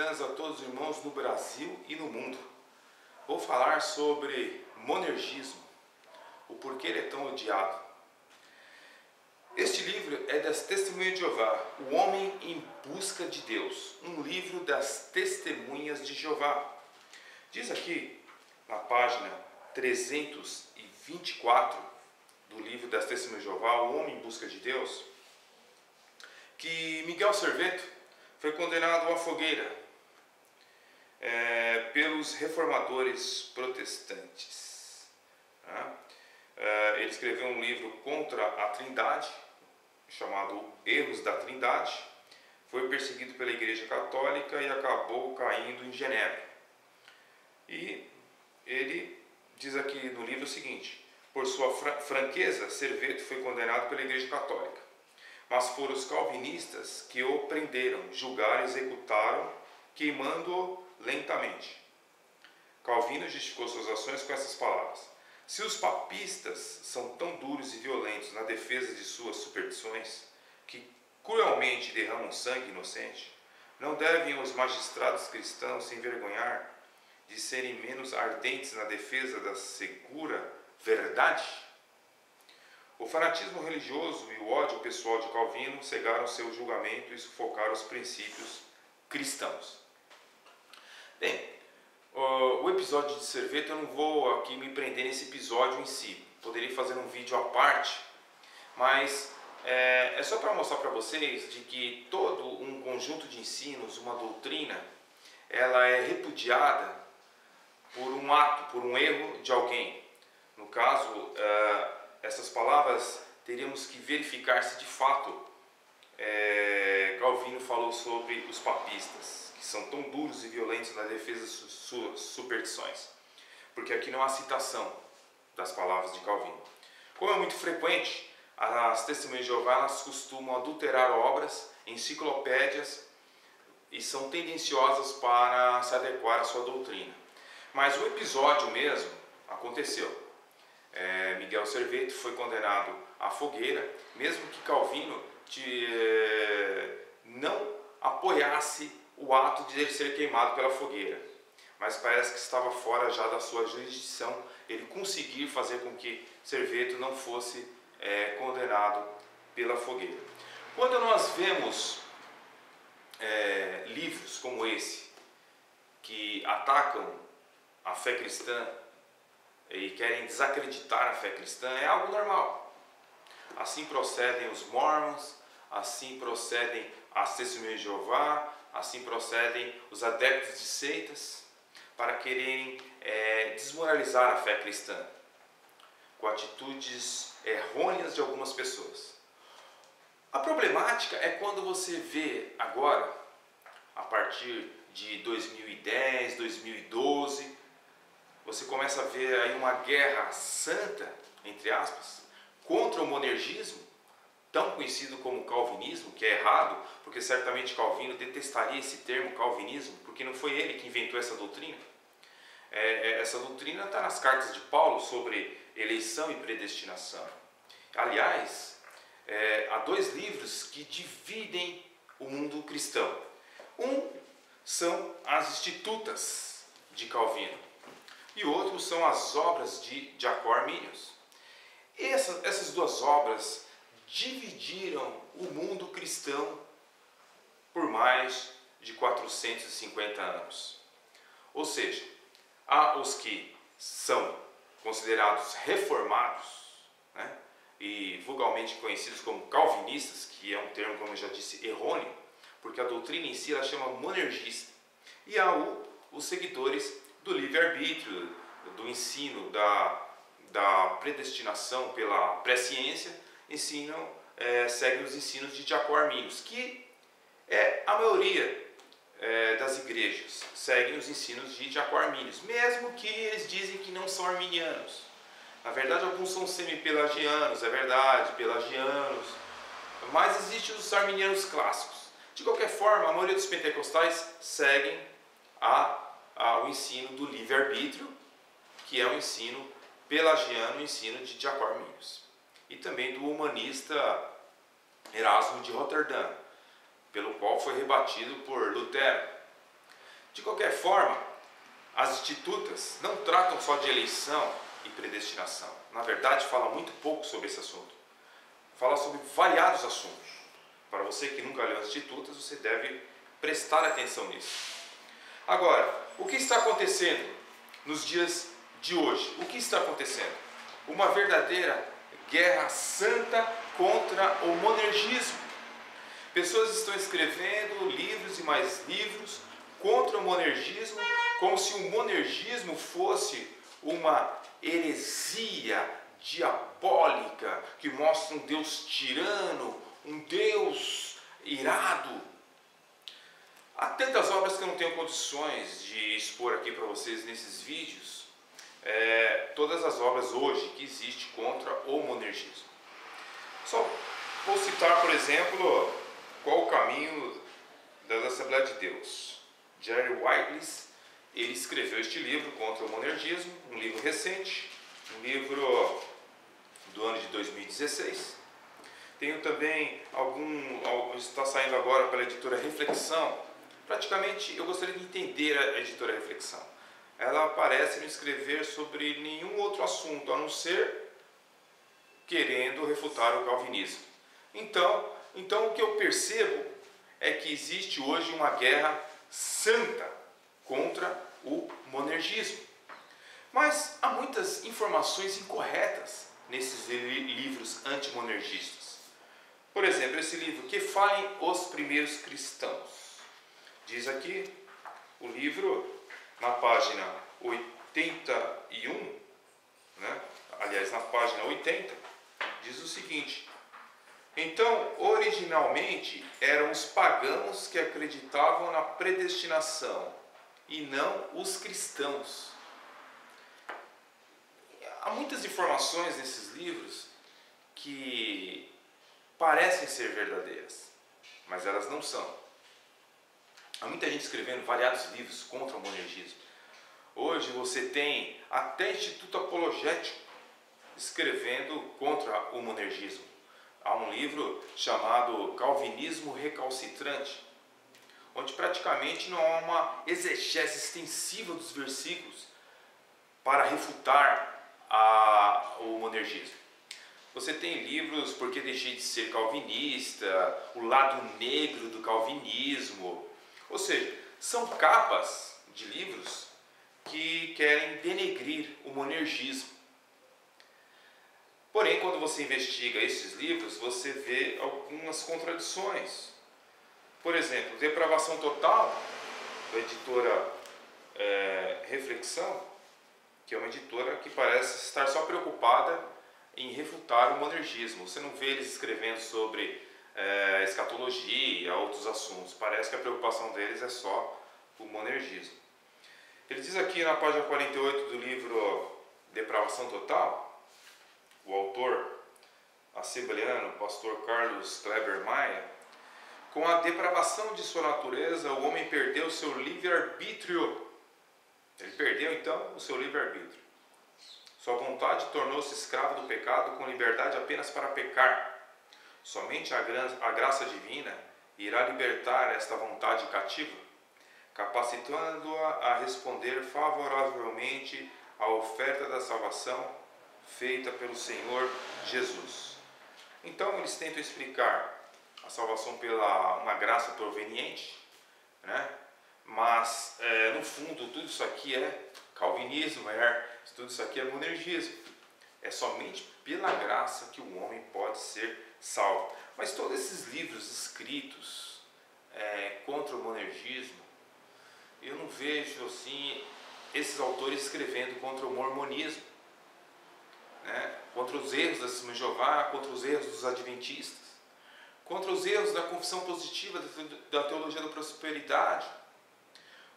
cristãs, a todos os irmãos no Brasil e no mundo. Vou falar sobre monergismo, o porquê ele é tão odiado. Este livro é das Testemunhas de Jeová, O Homem em Busca de Deus, um livro das Testemunhas de Jeová. Diz aqui, na página 324 do livro das Testemunhas de Jeová, O Homem em Busca de Deus, que Miguel Serveto foi condenado à fogueira pelos reformadores protestantes. Ele escreveu um livro contra a Trindade, chamado Erros da Trindade, foi perseguido pela Igreja Católica e acabou caindo em Genebra. E ele diz aqui no livro o seguinte: por sua franqueza, Serveto foi condenado pela Igreja Católica, mas foram os calvinistas que o prenderam, julgaram e executaram, queimando-o lentamente. Calvino justificou suas ações com essas palavras: se os papistas são tão duros e violentos na defesa de suas superstições, que cruelmente derramam sangue inocente, não devem os magistrados cristãos se envergonhar de serem menos ardentes na defesa da segura verdade? O fanatismo religioso e o ódio pessoal de Calvino cegaram seu julgamento e sufocaram os princípios cristãos. Bem, o episódio de Serveto, eu não vou aqui me prender nesse episódio em si. Poderia fazer um vídeo à parte, mas é só para mostrar para vocês de que todo um conjunto de ensinos, uma doutrina, ela é repudiada por um ato, por um erro de alguém. No caso, essas palavras teríamos que verificar se de fato Calvino falou sobre os papistas, que são tão duros e violentos na defesa de suas superstições, porque aqui não há citação das palavras de Calvino. Como é muito frequente, as Testemunhas de Jeová elas costumam adulterar obras, enciclopédias, e são tendenciosas para se adequar à sua doutrina. Mas o episódio mesmo aconteceu. Miguel Serveto foi condenado à fogueira, mesmo que Calvino não apoiasse o ato de ele ser queimado pela fogueira. Mas parece que estava fora já da sua jurisdição ele conseguir fazer com que Serveto não fosse condenado pela fogueira. Quando nós vemos livros como esse, que atacam a fé cristã e querem desacreditar a fé cristã, é algo normal. Assim procedem os mormons, assim procedem as Testemunhas de Jeová, assim procedem os adeptos de seitas, para quererem desmoralizar a fé cristã, com atitudes errôneas de algumas pessoas. A problemática é quando você vê agora, a partir de 2010, 2012, você começa a ver aí uma guerra santa, entre aspas, contra o monergismo, tão conhecido como calvinismo, que é errado, porque certamente Calvino detestaria esse termo calvinismo, porque não foi ele que inventou essa doutrina. Essa doutrina está nas cartas de Paulo sobre eleição e predestinação. Aliás, há dois livros que dividem o mundo cristão. Um são as Institutas de Calvino, e outro são as obras de Jacob Arminius. Essas duas obras dividiram o mundo cristão por mais de 450 anos. Ou seja, há os que são considerados reformados, né, e vulgarmente conhecidos como calvinistas, que é um termo, como eu já disse, errôneo, porque a doutrina em si ela chama monergista. E há os seguidores do livre-arbítrio, do ensino da predestinação pela presciência, seguem os ensinos de Jacob Arminius, que a maioria das igrejas seguem os ensinos de Jacob Arminius, mesmo que eles dizem que não são arminianos. Na verdade, alguns são semi-pelagianos, é verdade, pelagianos, mas existem os arminianos clássicos. De qualquer forma, a maioria dos pentecostais seguem o ensino do livre-arbítrio, que é o ensino pelagiano, o ensino de Jacob Arminius, e também do humanista Erasmo de Roterdã, pelo qual foi rebatido por Lutero. De qualquer forma, as institutas não tratam só de eleição e predestinação. Na verdade, fala muito pouco sobre esse assunto. Fala sobre variados assuntos. Para você que nunca leu as institutas, você deve prestar atenção nisso. Agora, o que está acontecendo nos dias de hoje? O que está acontecendo? Uma verdadeira guerra santa contra o monergismo. Pessoas estão escrevendo livros e mais livros contra o monergismo, como se o monergismo fosse uma heresia diabólica que mostra um Deus tirano, um Deus irado. Há tantas obras que eu não tenho condições de expor aqui para vocês nesses vídeos, todas as obras hoje que existem contra o monergismo. Só vou citar, por exemplo, Qual o Caminho da Assembleia de Deus. Jerry Weiglis, ele escreveu este livro contra o monergismo, um livro recente, um livro do ano de 2016. Tenho também está saindo agora pela editora Reflexão. Praticamente eu gostaria de entender a editora Reflexão. Ela parece não escrever sobre nenhum outro assunto, a não ser querendo refutar o calvinismo. Então o que eu percebo é que existe hoje uma guerra santa contra o monergismo. Mas há muitas informações incorretas nesses livros antimonergistas. Por exemplo, esse livro, Que Falem os Primeiros Cristãos. Diz aqui o livro, na página 81, aliás, na página 80, diz o seguinte: então, originalmente, eram os pagãos que acreditavam na predestinação e não os cristãos. Há muitas informações nesses livros que parecem ser verdadeiras, mas elas não são. Há muita gente escrevendo variados livros contra o monergismo. Hoje você tem até Instituto Apologético escrevendo contra o monergismo. Há um livro chamado Calvinismo Recalcitrante, onde praticamente não há uma exegese extensiva dos versículos para refutar o monergismo. Você tem livros Porque Deixei de Ser Calvinista, O Lado Negro do Calvinismo. Ou seja, são capas de livros que querem denegrir o monergismo. Porém, quando você investiga esses livros, você vê algumas contradições. Por exemplo, Depravação Total, da editora Reflexão, que é uma editora que parece estar só preocupada em refutar o monergismo. Você não vê eles escrevendo sobre escatologia, outros assuntos. Parece que a preocupação deles é só o monergismo. Ele diz aqui na página 48 do livro Depravação Total, o autor assembleano, o pastor Carlos Kleber Maia: com a depravação de sua natureza, o homem perdeu seu livre-arbítrio. Ele perdeu então o seu livre-arbítrio. Sua vontade tornou-se escravo do pecado, com liberdade apenas para pecar. Somente a graça divina irá libertar esta vontade cativa, capacitando-a a responder favoravelmente à oferta da salvação feita pelo Senhor Jesus. Então eles tentam explicar a salvação pela uma graça proveniente, mas no fundo tudo isso aqui é calvinismo, tudo isso aqui é monergismo. É somente pela graça que o homem pode ser salvo. Mas todos esses livros escritos contra o monergismo, eu não vejo assim esses autores escrevendo contra o mormonismo, contra os erros da Testemunha de Jeová, contra os erros dos adventistas, contra os erros da confissão positiva da teologia da prosperidade,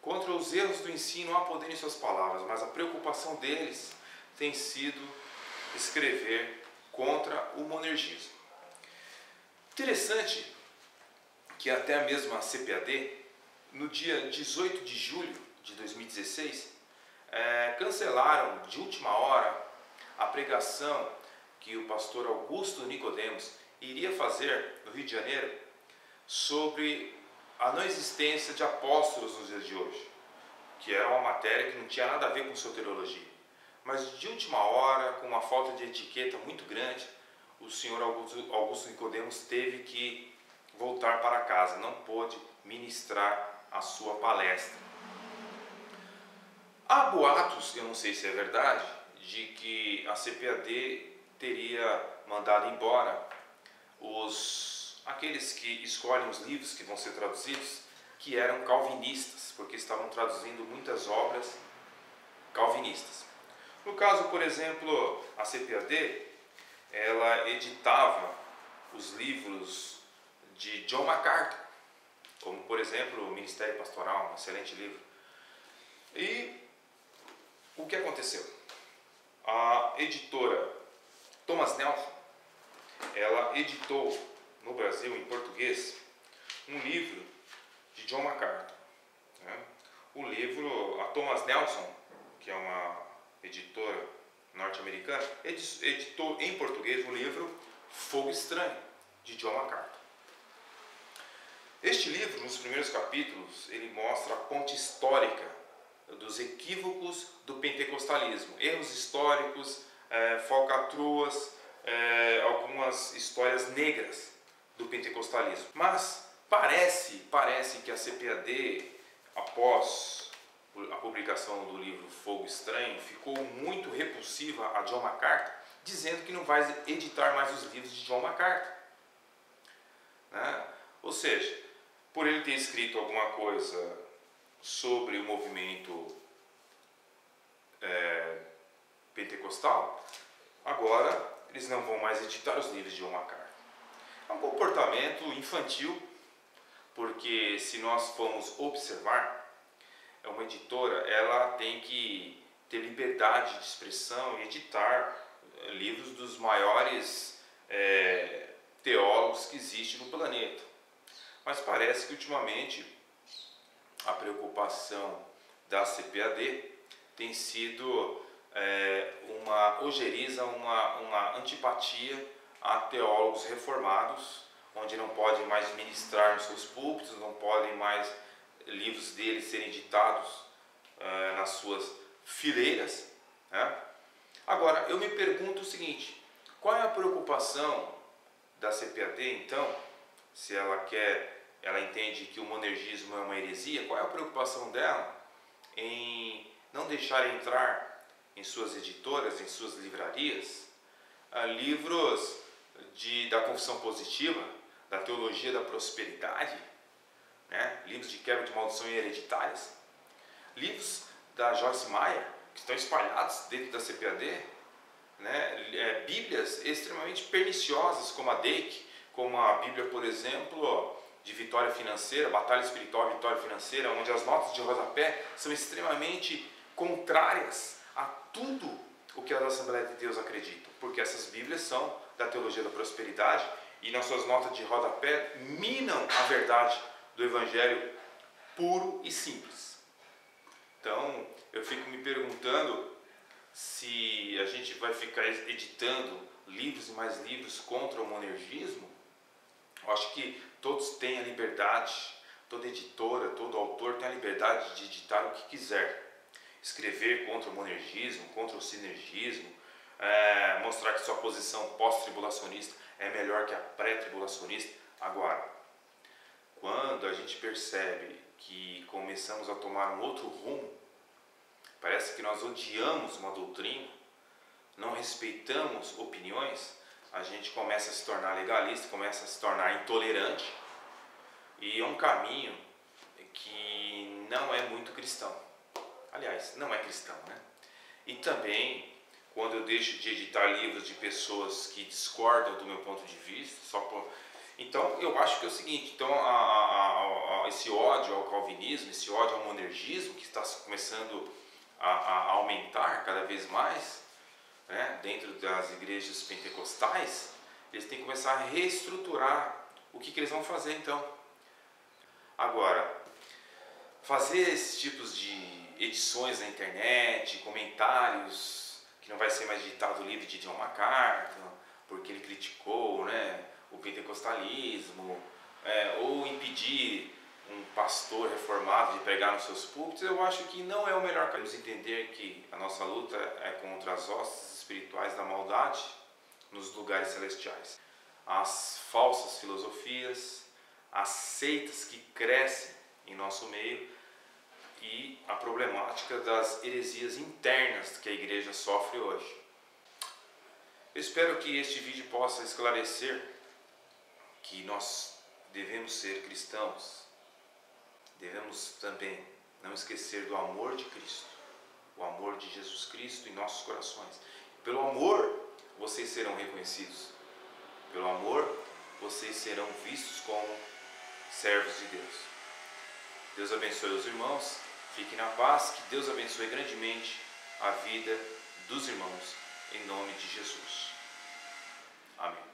contra os erros do ensino há poder em suas palavras. Mas a preocupação deles tem sido escrever contra o monergismo. Interessante que até a mesma CPAD, no dia 18 de julho de 2016, cancelaram de última hora a pregação que o pastor Augusto Nicodemos iria fazer no Rio de Janeiro sobre a não existência de apóstolos nos dias de hoje. que era uma matéria que não tinha nada a ver com soteriologia. Mas de última hora, com uma falta de etiqueta muito grande, o senhor Augusto Nicodemos teve que voltar para casa, não pôde ministrar a sua palestra. Há boatos, eu não sei se é verdade, de que a CPAD teria mandado embora aqueles que escolhem os livros que vão ser traduzidos, que eram calvinistas, porque estavam traduzindo muitas obras calvinistas. No caso, por exemplo, a CPAD, ela editava os livros de John MacArthur, como por exemplo o Ministério Pastoral, um excelente livro. E o que aconteceu? A editora Thomas Nelson, ela editou no Brasil, em português, um livro de John MacArthur. O livro, a Thomas Nelson, que é uma editora norte-americana, editou em português o livro Fogo Estranho, de John MacArthur. Este livro, nos primeiros capítulos, ele mostra a ponte histórica dos equívocos do pentecostalismo, erros históricos, falcatruas, algumas histórias negras do pentecostalismo. Mas parece que a CPAD, após a publicação do livro Fogo Estranho, ficou muito repulsiva a John MacArthur, dizendo que não vai editar mais os livros de John MacArthur. Ou seja, por ele ter escrito alguma coisa sobre o movimento pentecostal, agora eles não vão mais editar os livros de John MacArthur. É um comportamento infantil, porque se nós formos observar, uma editora, ela tem que ter liberdade de expressão e editar livros dos maiores teólogos que existem no planeta. Mas parece que ultimamente a preocupação da CPAD tem sido uma ojeriza, uma antipatia a teólogos reformados, onde não podem mais ministrar nos seus púlpitos, não podem mais livros deles serem editados nas suas fileiras. Agora, eu me pergunto o seguinte: qual é a preocupação da CPAD, então, se ela entende que o monergismo é uma heresia, qual é a preocupação dela em não deixar entrar em suas editoras, em suas livrarias, livros da confissão positiva, da teologia da prosperidade, livros de quebra de maldição hereditárias, livros da Joyce Meyer, que estão espalhados dentro da CPAD, bíblias extremamente perniciosas, como a Dake, como a Bíblia, por exemplo, de Vitória Financeira, Batalha Espiritual e Vitória Financeira, onde as notas de rodapé são extremamente contrárias a tudo o que as Assembleias de Deus acreditam, porque essas Bíblias são da teologia da prosperidade e nas suas notas de rodapé minam a verdade do Evangelho puro e simples. Então, eu fico me perguntando se a gente vai ficar editando livros e mais livros contra o monergismo. Eu acho que todos têm a liberdade, toda editora, todo autor tem a liberdade de editar o que quiser. Escrever contra o monergismo, contra o sinergismo, mostrar que sua posição pós-tribulacionista é melhor que a pré-tribulacionista. Agora, quando a gente percebe que começamos a tomar um outro rumo, parece que nós odiamos uma doutrina, não respeitamos opiniões, a gente começa a se tornar legalista, começa a se tornar intolerante, e é um caminho que não é muito cristão. Aliás, não é cristão, E também, quando eu deixo de editar livros de pessoas que discordam do meu ponto de vista, então eu acho que é o seguinte, então esse ódio ao calvinismo, esse ódio ao monergismo, que está começando a aumentar cada vez mais, dentro das igrejas pentecostais, eles têm que começar a reestruturar o que eles vão fazer então. Agora, fazer esses tipos de edições na internet, comentários, que não vai ser mais editado o livro de John MacArthur, porque ele criticou o pentecostalismo, ou impedir um pastor reformado de pregar nos seus púlpitos, eu acho que não é o melhor caminho. Temos entender que a nossa luta é contra as hostes espirituais da maldade nos lugares celestiais. As falsas filosofias, as seitas que crescem em nosso meio e a problemática das heresias internas que a igreja sofre hoje. Eu espero que este vídeo possa esclarecer que nós devemos ser cristãos. Devemos também não esquecer do amor de Cristo, o amor de Jesus Cristo em nossos corações. Pelo amor, vocês serão reconhecidos. Pelo amor, vocês serão vistos como servos de Deus. Deus abençoe os irmãos, fiquem na paz, que Deus abençoe grandemente a vida dos irmãos, em nome de Jesus. Amém.